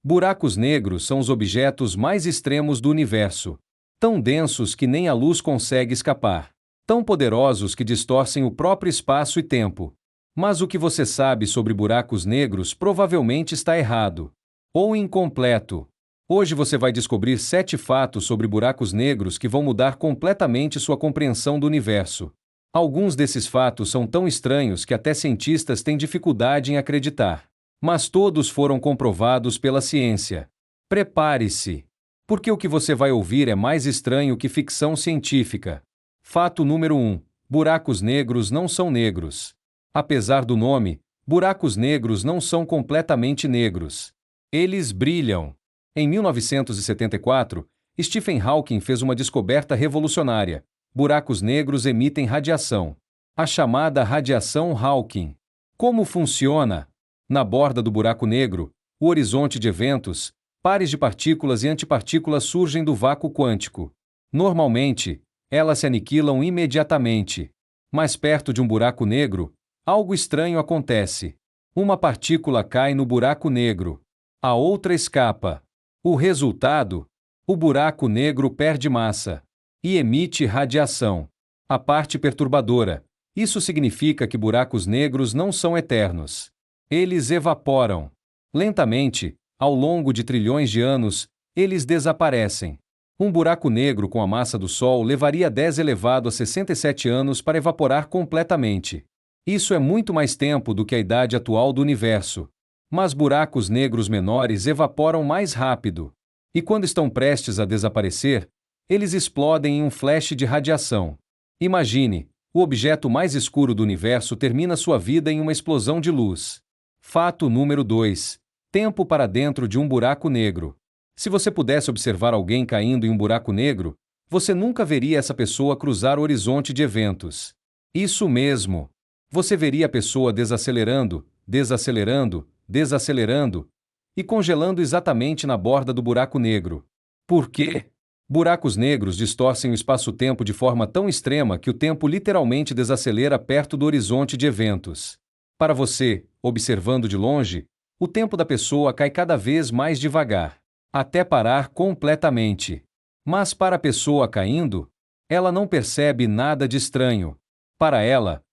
Buracos negros são os objetos mais extremos do universo. Tão densos que nem a luz consegue escapar. Tão poderosos que distorcem o próprio espaço e tempo. Mas o que você sabe sobre buracos negros provavelmente está errado. Ou incompleto. Hoje você vai descobrir 7 fatos sobre buracos negros que vão mudar completamente sua compreensão do universo. Alguns desses fatos são tão estranhos que até cientistas têm dificuldade em acreditar. Mas todos foram comprovados pela ciência. Prepare-se. Porque o que você vai ouvir é mais estranho que ficção científica. Fato número 1. Buracos negros não são negros. Apesar do nome, buracos negros não são completamente negros. Eles brilham. Em 1974, Stephen Hawking fez uma descoberta revolucionária. Buracos negros emitem radiação. A chamada radiação Hawking. Como funciona? Na borda do buraco negro, o horizonte de eventos, pares de partículas e antipartículas surgem do vácuo quântico. Normalmente, elas se aniquilam imediatamente. Mais perto de um buraco negro, algo estranho acontece. Uma partícula cai no buraco negro. A outra escapa. O resultado? O buraco negro perde massa e emite radiação. A parte perturbadora. Isso significa que buracos negros não são eternos. Eles evaporam. Lentamente, ao longo de trilhões de anos, eles desaparecem. Um buraco negro com a massa do Sol levaria 10 elevado a 67 anos para evaporar completamente. Isso é muito mais tempo do que a idade atual do universo. Mas buracos negros menores evaporam mais rápido. E quando estão prestes a desaparecer, eles explodem em um flash de radiação. Imagine, o objeto mais escuro do universo termina sua vida em uma explosão de luz. Fato número 2. Tempo para dentro de um buraco negro. Se você pudesse observar alguém caindo em um buraco negro, você nunca veria essa pessoa cruzar o horizonte de eventos. Isso mesmo. Você veria a pessoa desacelerando, desacelerando, desacelerando e congelando exatamente na borda do buraco negro. Por quê? Buracos negros distorcem o espaço-tempo de forma tão extrema que o tempo literalmente desacelera perto do horizonte de eventos. Para você, observando de longe, o tempo da pessoa cai cada vez mais devagar, até parar completamente. Mas para a pessoa caindo, ela não percebe nada de estranho. Para ela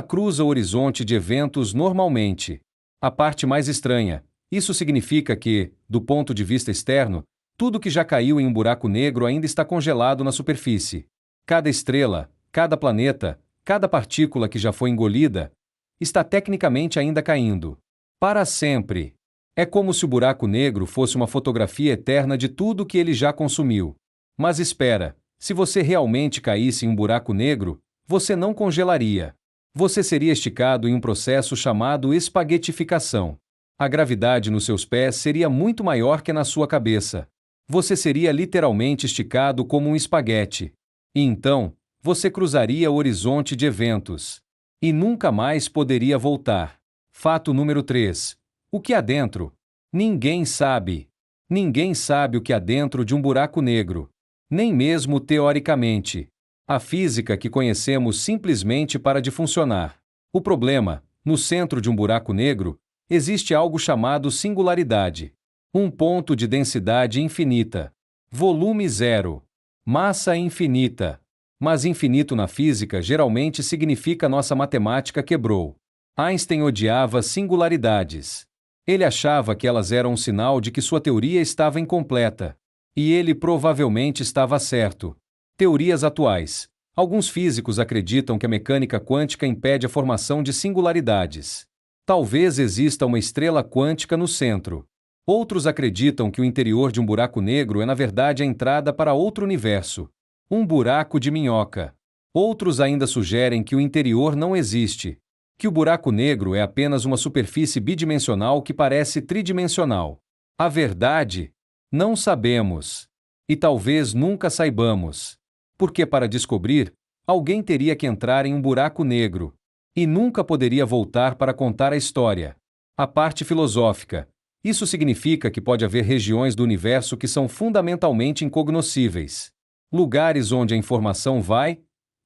cruza o horizonte de eventos normalmente. A parte mais estranha, isso significa que, do ponto de vista externo, tudo que já caiu em um buraco negro ainda está congelado na superfície. Cada estrela, cada planeta, cada partícula que já foi engolida, está tecnicamente ainda caindo. Para sempre. É como se o buraco negro fosse uma fotografia eterna de tudo que ele já consumiu. Mas espera, se você realmente caísse em um buraco negro, você não congelaria. Você seria esticado em um processo chamado espaguetificação. A gravidade nos seus pés seria muito maior que na sua cabeça. Você seria literalmente esticado como um espaguete. E então, você cruzaria o horizonte de eventos. E nunca mais poderia voltar. Fato número 3. O que há dentro? Ninguém sabe. Ninguém sabe o que há dentro de um buraco negro. Nem mesmo teoricamente. A física que conhecemos simplesmente para de funcionar. O problema, no centro de um buraco negro, existe algo chamado singularidade. Um ponto de densidade infinita. Volume zero. Massa infinita. Mas infinito na física geralmente significa nossa matemática quebrou. Einstein odiava singularidades. Ele achava que elas eram um sinal de que sua teoria estava incompleta. E ele provavelmente estava certo. Teorias atuais. Alguns físicos acreditam que a mecânica quântica impede a formação de singularidades. Talvez exista uma estrela quântica no centro. Outros acreditam que o interior de um buraco negro é na verdade a entrada para outro universo. Um buraco de minhoca. Outros ainda sugerem que o interior não existe. Que o buraco negro é apenas uma superfície bidimensional que parece tridimensional. A verdade? Não sabemos. E talvez nunca saibamos. Porque para descobrir, alguém teria que entrar em um buraco negro. E nunca poderia voltar para contar a história. A parte filosófica. Isso significa que pode haver regiões do universo que são fundamentalmente incognoscíveis. Lugares onde a informação vai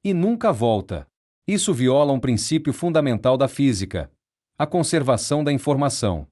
e nunca volta. Isso viola um princípio fundamental da física: a conservação da informação.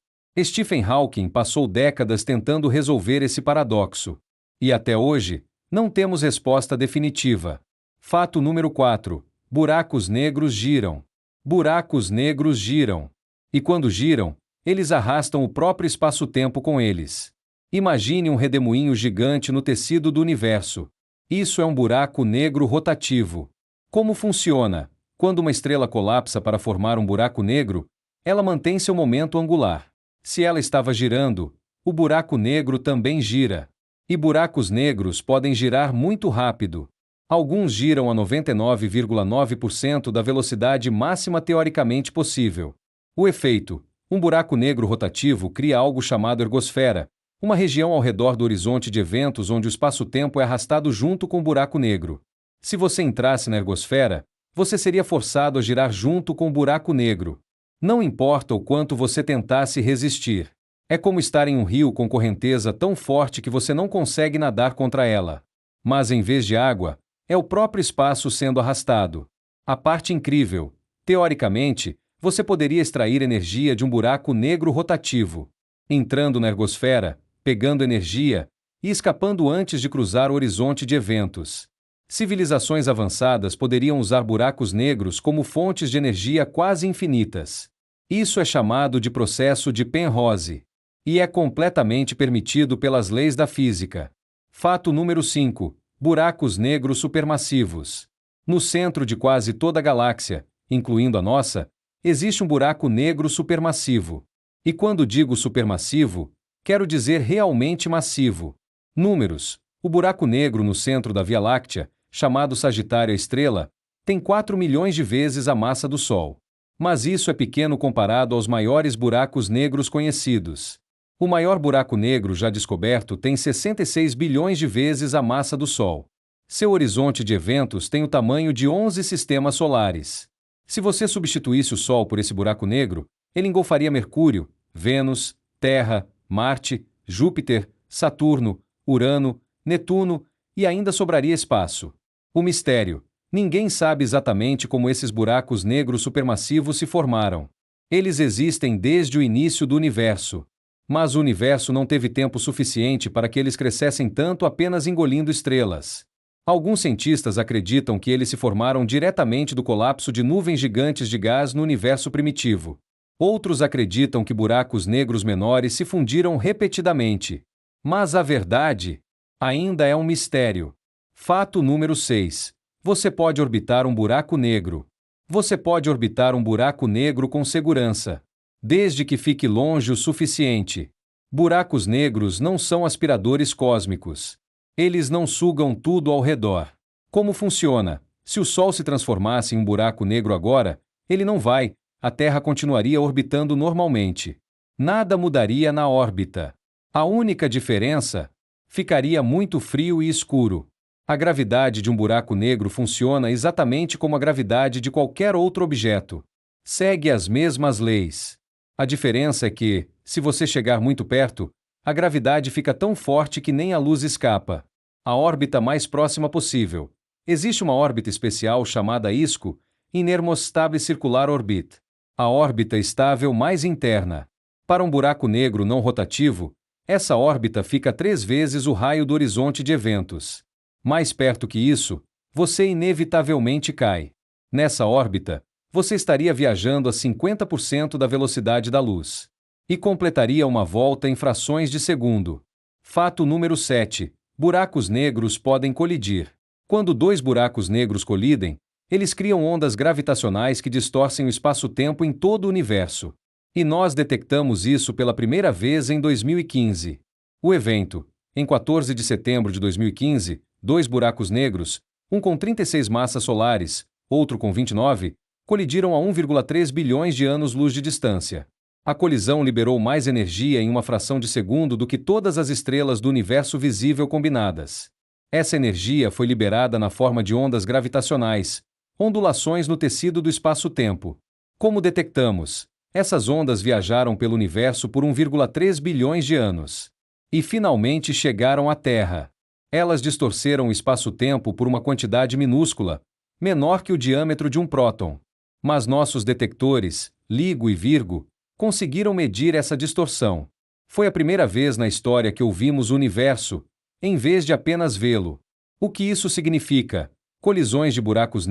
Stephen Hawking passou décadas tentando resolver esse paradoxo. E até hoje, não temos resposta definitiva. Fato número 4. Buracos negros giram. Buracos negros giram. E quando giram, eles arrastam o próprio espaço-tempo com eles. Imagine um redemoinho gigante no tecido do universo. Isso é um buraco negro rotativo. Como funciona? Quando uma estrela colapsa para formar um buraco negro, ela mantém seu momento angular. Se ela estava girando, o buraco negro também gira. E buracos negros podem girar muito rápido. Alguns giram a 99,9% da velocidade máxima teoricamente possível. O efeito: um buraco negro rotativo cria algo chamado ergosfera, uma região ao redor do horizonte de eventos onde o espaço-tempo é arrastado junto com o buraco negro. Se você entrasse na ergosfera, você seria forçado a girar junto com o buraco negro. Não importa o quanto você tentasse resistir. É como estar em um rio com correnteza tão forte que você não consegue nadar contra ela. Mas em vez de água, é o próprio espaço sendo arrastado. A parte incrível: teoricamente, você poderia extrair energia de um buraco negro rotativo, entrando na ergosfera, pegando energia e escapando antes de cruzar o horizonte de eventos. Civilizações avançadas poderiam usar buracos negros como fontes de energia quase infinitas. Isso é chamado de processo de Penrose. E é completamente permitido pelas leis da física. Fato número 5. Buracos negros supermassivos. No centro de quase toda a galáxia, incluindo a nossa, existe um buraco negro supermassivo. E quando digo supermassivo, quero dizer realmente massivo. Números: o buraco negro no centro da Via Láctea, chamado Sagitário Estrela, tem 4 milhões de vezes a massa do Sol. Mas isso é pequeno comparado aos maiores buracos negros conhecidos. O maior buraco negro já descoberto tem 66 bilhões de vezes a massa do Sol. Seu horizonte de eventos tem o tamanho de 11 sistemas solares. Se você substituísse o Sol por esse buraco negro, ele engolfaria Mercúrio, Vênus, Terra, Marte, Júpiter, Saturno, Urano, Netuno e ainda sobraria espaço. O mistério: ninguém sabe exatamente como esses buracos negros supermassivos se formaram. Eles existem desde o início do universo. Mas o universo não teve tempo suficiente para que eles crescessem tanto apenas engolindo estrelas. Alguns cientistas acreditam que eles se formaram diretamente do colapso de nuvens gigantes de gás no universo primitivo. Outros acreditam que buracos negros menores se fundiram repetidamente. Mas a verdade ainda é um mistério. Fato número 6. Você pode orbitar um buraco negro. Você pode orbitar um buraco negro com segurança, desde que fique longe o suficiente. Buracos negros não são aspiradores cósmicos. Eles não sugam tudo ao redor. Como funciona? Se o Sol se transformasse em um buraco negro agora, ele não vai, a Terra continuaria orbitando normalmente. Nada mudaria na órbita. A única diferença: ficaria muito frio e escuro. A gravidade de um buraco negro funciona exatamente como a gravidade de qualquer outro objeto. Segue as mesmas leis. A diferença é que, se você chegar muito perto, a gravidade fica tão forte que nem a luz escapa. A órbita mais próxima possível. Existe uma órbita especial chamada ISCO, Inermostable Circular Orbit. A órbita estável mais interna. Para um buraco negro não rotativo, essa órbita fica 3 vezes o raio do horizonte de eventos. Mais perto que isso, você inevitavelmente cai. Nessa órbita, você estaria viajando a 50% da velocidade da luz. E completaria uma volta em frações de segundo. Fato número 7. Buracos negros podem colidir. Quando 2 buracos negros colidem, eles criam ondas gravitacionais que distorcem o espaço-tempo em todo o universo. E nós detectamos isso pela primeira vez em 2015. O evento: em 14 de setembro de 2015, 2 buracos negros, um com 36 massas solares, outro com 29, colidiram a 1,3 bilhões de anos-luz de distância. A colisão liberou mais energia em uma fração de segundo do que todas as estrelas do universo visível combinadas. Essa energia foi liberada na forma de ondas gravitacionais, ondulações no tecido do espaço-tempo. Como detectamos? Essas ondas viajaram pelo universo por 1,3 bilhões de anos. E finalmente chegaram à Terra. Elas distorceram o espaço-tempo por uma quantidade minúscula, menor que o diâmetro de um próton. Mas nossos detectores, LIGO e Virgo, conseguiram medir essa distorção. Foi a primeira vez na história que ouvimos o universo, em vez de apenas vê-lo. O que isso significa? Colisões de buracos